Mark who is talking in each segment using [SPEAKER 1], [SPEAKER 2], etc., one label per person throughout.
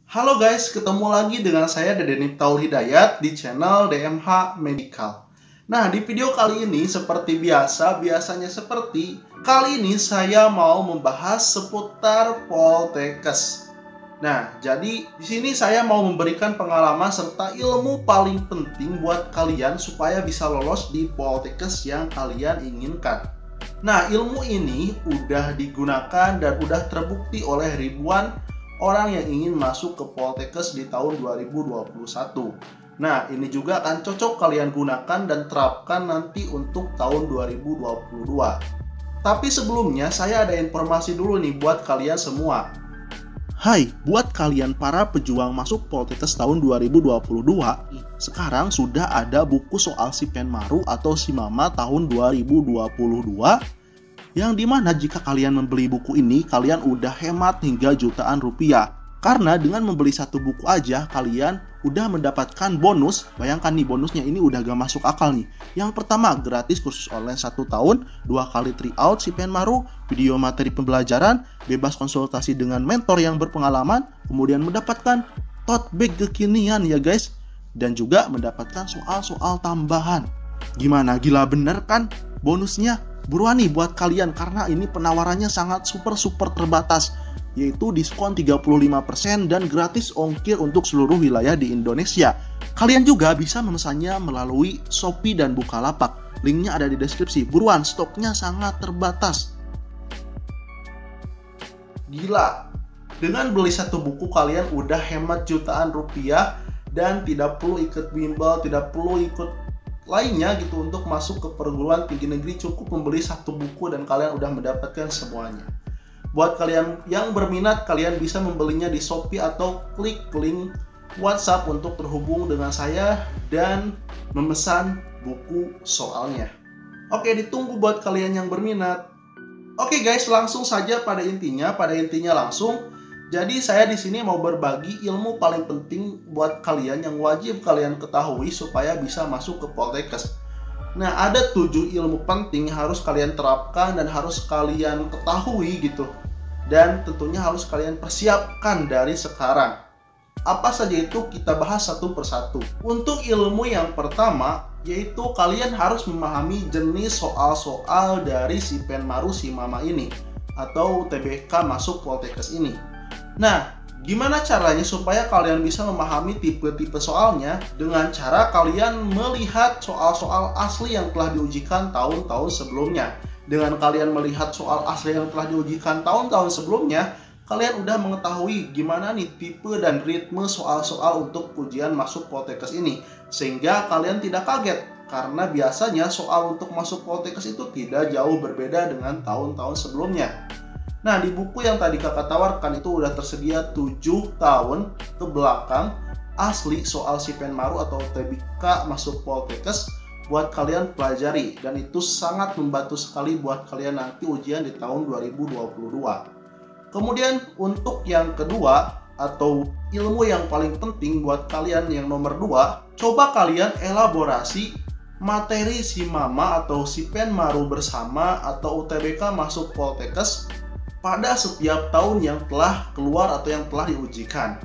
[SPEAKER 1] Halo guys, ketemu lagi dengan saya Deden Niptaul Hidayat di channel DMH Medical. Nah, di video kali ini seperti biasanya seperti kali ini saya mau membahas seputar poltekkes. Nah, jadi di sini saya mau memberikan pengalaman serta ilmu paling penting buat kalian supaya bisa lolos di poltekkes yang kalian inginkan. Nah, ilmu ini udah digunakan dan udah terbukti oleh ribuan orang yang ingin masuk ke poltekkes di tahun 2021. Nah, ini juga akan cocok kalian gunakan dan terapkan nanti untuk tahun 2022. Tapi sebelumnya saya ada informasi dulu nih buat kalian semua. Hai, buat kalian para pejuang masuk poltekkes tahun 2022, sekarang sudah ada buku soal Sipenmaru atau Simama tahun 2022 yang dimana jika kalian membeli buku ini, kalian udah hemat hingga jutaan rupiah. Karena dengan membeli satu buku aja, kalian udah mendapatkan bonus. Bayangkan nih, bonusnya ini udah gak masuk akal nih. Yang pertama, gratis kursus online 1 tahun, 2 kali tryout Sipenmaru, video materi pembelajaran, bebas konsultasi dengan mentor yang berpengalaman, kemudian mendapatkan tote bag kekinian ya guys, dan juga mendapatkan soal-soal tambahan. Gimana, gila bener kan bonusnya? Buruan nih buat kalian karena ini penawarannya sangat super terbatas, yaitu diskon 35% dan gratis ongkir untuk seluruh wilayah di Indonesia. Kalian juga bisa memesannya melalui Shopee dan Bukalapak. Linknya ada di deskripsi. Buruan, stoknya sangat terbatas. Gila, dengan beli satu buku kalian udah hemat jutaan rupiah dan tidak perlu ikut bimbel, tidak perlu ikut lainnya gitu untuk masuk ke perguruan tinggi negeri. Cukup membeli satu buku dan kalian udah mendapatkan semuanya. Buat kalian yang berminat, kalian bisa membelinya di Shopee atau klik link WhatsApp untuk terhubung dengan saya dan memesan buku soalnya. Oke, ditunggu buat kalian yang berminat. Oke guys, langsung saja pada intinya langsung. Jadi saya di sini mau berbagi ilmu paling penting buat kalian yang wajib kalian ketahui supaya bisa masuk ke poltekkes. Nah, ada 7 ilmu penting yang harus kalian terapkan dan harus kalian ketahui gitu. Dan tentunya harus kalian persiapkan dari sekarang. Apa saja itu kita bahas satu persatu. Untuk ilmu yang pertama, yaitu kalian harus memahami jenis soal-soal dari Sipenmaru Simama ini atau UTBK masuk poltekkes ini. Nah, gimana caranya supaya kalian bisa memahami tipe-tipe soalnya? Dengan cara kalian melihat soal-soal asli yang telah diujikan tahun-tahun sebelumnya. Dengan kalian melihat soal asli yang telah diujikan tahun-tahun sebelumnya, kalian udah mengetahui gimana nih tipe dan ritme soal-soal untuk ujian masuk poltekkes ini. Sehingga kalian tidak kaget, karena biasanya soal untuk masuk poltekkes itu tidak jauh berbeda dengan tahun-tahun sebelumnya. Nah, di buku yang tadi kakak tawarkan itu udah tersedia 7 tahun ke belakang asli soal Sipenmaru atau UTBK masuk poltekkes buat kalian pelajari, dan itu sangat membantu sekali buat kalian nanti ujian di tahun 2022. Kemudian untuk yang kedua atau ilmu yang paling penting buat kalian yang nomor 2, coba kalian elaborasi materi Simama atau Sipenmaru bersama atau UTBK masuk poltekkes pada setiap tahun yang telah keluar atau yang telah diujikan.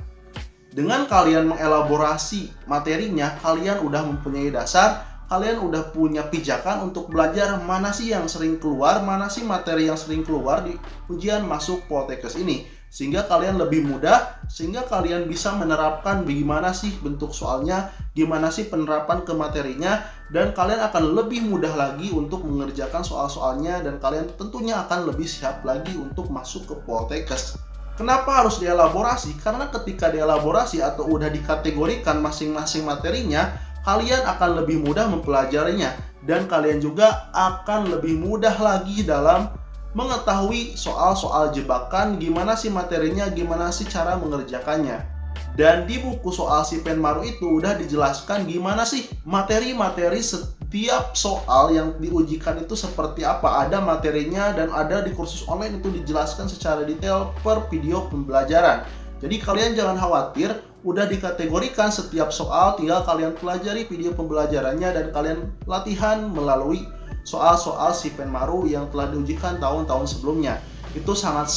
[SPEAKER 1] Dengan kalian mengelaborasi materinya, kalian udah mempunyai dasar, kalian udah punya pijakan untuk belajar mana sih yang sering keluar, mana sih materi yang sering keluar di ujian masuk poltekkes ini. Sehingga kalian lebih mudah, sehingga kalian bisa menerapkan bagaimana sih bentuk soalnya, gimana sih penerapan ke materinya, dan kalian akan lebih mudah lagi untuk mengerjakan soal-soalnya, dan kalian tentunya akan lebih siap lagi untuk masuk ke poltekkes. Kenapa harus dielaborasi? Karena ketika dielaborasi atau udah dikategorikan masing-masing materinya, kalian akan lebih mudah mempelajarinya, dan kalian juga akan lebih mudah lagi dalam mengetahui soal-soal jebakan, gimana sih materinya, gimana sih cara mengerjakannya. Dan di buku soal Sipenmaru itu udah dijelaskan gimana sih materi-materi setiap soal yang diujikan itu seperti apa. Ada materinya dan ada di kursus online itu dijelaskan secara detail per video pembelajaran. Jadi kalian jangan khawatir, udah dikategorikan setiap soal, tinggal kalian pelajari video pembelajarannya dan kalian latihan melalui soal-soal Sipenmaru yang telah diujikan tahun-tahun sebelumnya. Itu sangat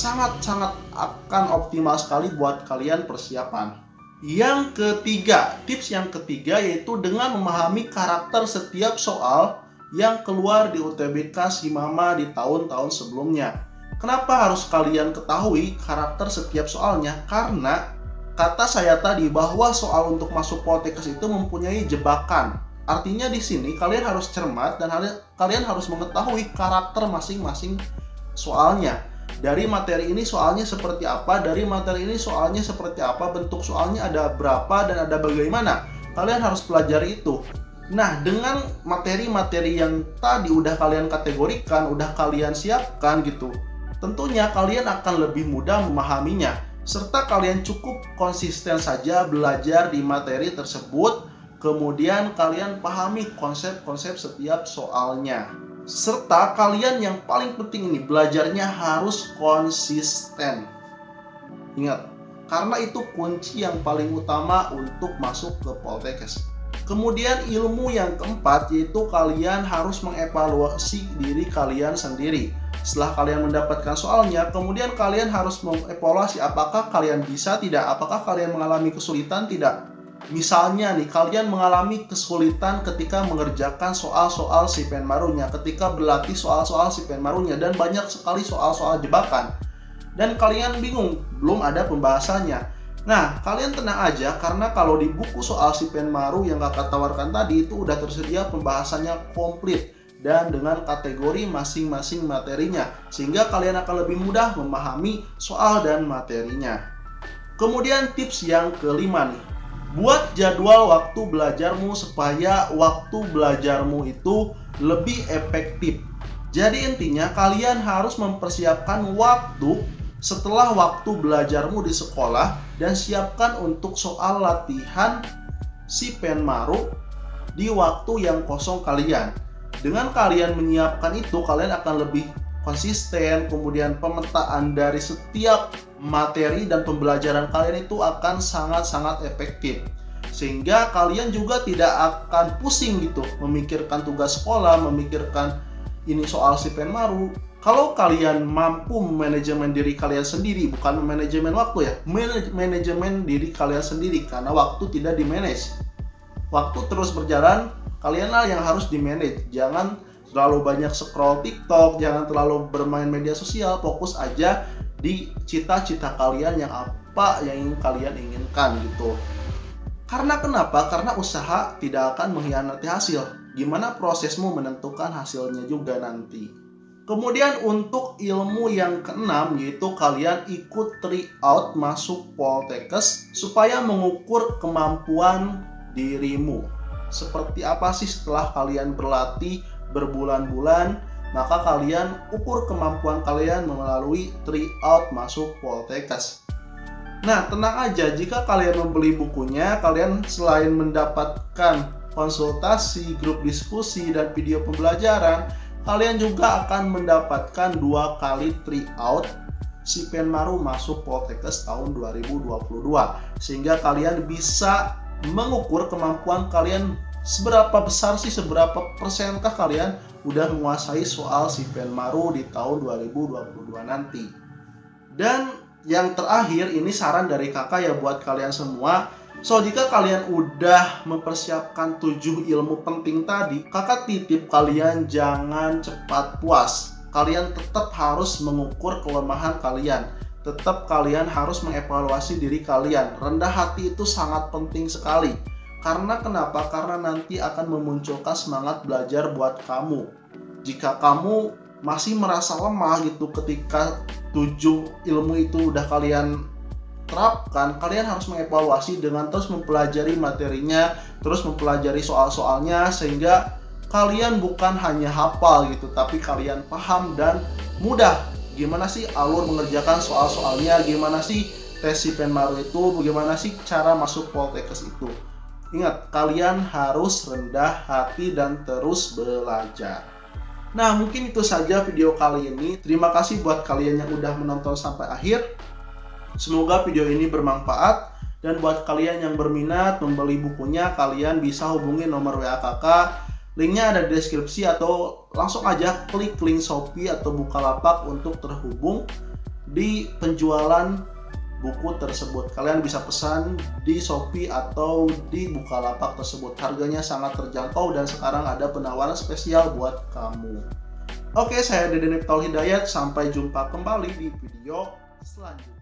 [SPEAKER 1] akan optimal sekali buat kalian persiapan. Yang ketiga, tips yang ketiga yaitu dengan memahami karakter setiap soal yang keluar di UTBK Simama di tahun-tahun sebelumnya. Kenapa harus kalian ketahui karakter setiap soalnya? Karena kata saya tadi bahwa soal untuk masuk Poltekkes itu mempunyai jebakan. Artinya di sini kalian harus cermat dan kalian harus mengetahui karakter masing-masing soalnya. Dari materi ini soalnya seperti apa, dari materi ini soalnya seperti apa, bentuk soalnya ada berapa dan ada bagaimana. Kalian harus pelajari itu. Nah, dengan materi-materi yang tadi udah kalian kategorikan, udah kalian siapkan gitu, tentunya kalian akan lebih mudah memahaminya. Serta kalian cukup konsisten saja belajar di materi tersebut, kemudian kalian pahami konsep-konsep setiap soalnya. Serta kalian yang paling penting ini, belajarnya harus konsisten. Ingat, karena itu kunci yang paling utama untuk masuk ke Poltekkes. Kemudian ilmu yang keempat yaitu kalian harus mengevaluasi diri kalian sendiri. Setelah kalian mendapatkan soalnya, kemudian kalian harus mengevaluasi apakah kalian bisa tidak, apakah kalian mengalami kesulitan tidak. Misalnya nih, kalian mengalami kesulitan ketika mengerjakan soal-soal si Penmarunya, ketika berlatih soal-soal si Penmarunya, dan banyak sekali soal-soal jebakan. Dan kalian bingung, belum ada pembahasannya. Nah, kalian tenang aja, karena kalau di buku soal si Penmaru yang kakak tawarkan tadi, itu udah tersedia pembahasannya komplit dan dengan kategori masing-masing materinya, sehingga kalian akan lebih mudah memahami soal dan materinya. Kemudian tips yang kelima nih, buat jadwal waktu belajarmu supaya waktu belajarmu itu lebih efektif. Jadi intinya kalian harus mempersiapkan waktu setelah waktu belajarmu di sekolah dan siapkan untuk soal latihan si Penmaru di waktu yang kosong kalian. Dengan kalian menyiapkan itu, kalian akan lebih konsisten, kemudian pemetaan dari setiap materi dan pembelajaran kalian itu akan sangat efektif. Sehingga kalian juga tidak akan pusing gitu memikirkan tugas sekolah, memikirkan ini soal si Penmaru. Kalau kalian mampu manajemen diri kalian sendiri, bukan manajemen waktu ya, manajemen diri kalian sendiri, karena waktu tidak di-manage. Waktu terus berjalan, kalianlah yang harus di-manage. Jangan terlalu banyak scroll TikTok, jangan terlalu bermain media sosial, fokus aja di cita-cita kalian yang apa yang ingin kalian inginkan gitu. Karena kenapa? Karena usaha tidak akan mengkhianati hasil. Gimana prosesmu menentukan hasilnya juga nanti. Kemudian untuk ilmu yang keenam yaitu kalian ikut tryout masuk Poltekkes supaya mengukur kemampuan dirimu. Seperti apa sih setelah kalian berlatih berbulan-bulan, maka kalian ukur kemampuan kalian melalui tryout masuk Poltekkes. Nah, tenang aja, jika kalian membeli bukunya, kalian selain mendapatkan konsultasi, grup diskusi, dan video pembelajaran, kalian juga akan mendapatkan 2 kali tryout si Penmaru masuk Poltekkes tahun 2022. Sehingga kalian bisa mengukur kemampuan kalian seberapa besar sih, seberapa persenkah kalian udah menguasai soal si Penmaru di tahun 2022 nanti. Dan yang terakhir, ini saran dari kakak ya buat kalian semua. So, jika kalian udah mempersiapkan 7 ilmu penting tadi, kakak titip kalian jangan cepat puas. Kalian tetap harus mengukur kelemahan kalian. Tetap kalian harus mengevaluasi diri kalian. Rendah hati itu sangat penting sekali. Karena kenapa? Karena nanti akan memunculkan semangat belajar buat kamu. Jika kamu masih merasa lemah gitu ketika 7 ilmu itu udah kalian terapkan, kalian harus mengevaluasi dengan terus mempelajari materinya, terus mempelajari soal-soalnya, sehingga kalian bukan hanya hafal gitu, tapi kalian paham dan mudah gimana sih alur mengerjakan soal-soalnya, gimana sih tes si Penmaru itu, bagaimana sih cara masuk Poltekkes itu. Ingat, kalian harus rendah hati dan terus belajar. Nah, mungkin itu saja video kali ini. Terima kasih buat kalian yang udah menonton sampai akhir. Semoga video ini bermanfaat. Dan buat kalian yang berminat membeli bukunya, kalian bisa hubungi nomor WA kakak. Linknya ada di deskripsi atau langsung aja klik link Shopee atau Bukalapak untuk terhubung. di penjualan buku tersebut. Kalian bisa pesan di Shopee atau di Bukalapak tersebut. Harganya sangat terjangkau dan sekarang ada penawaran spesial buat kamu. Oke, saya Deden Miftahul Hidayat. Sampai jumpa kembali di video selanjutnya.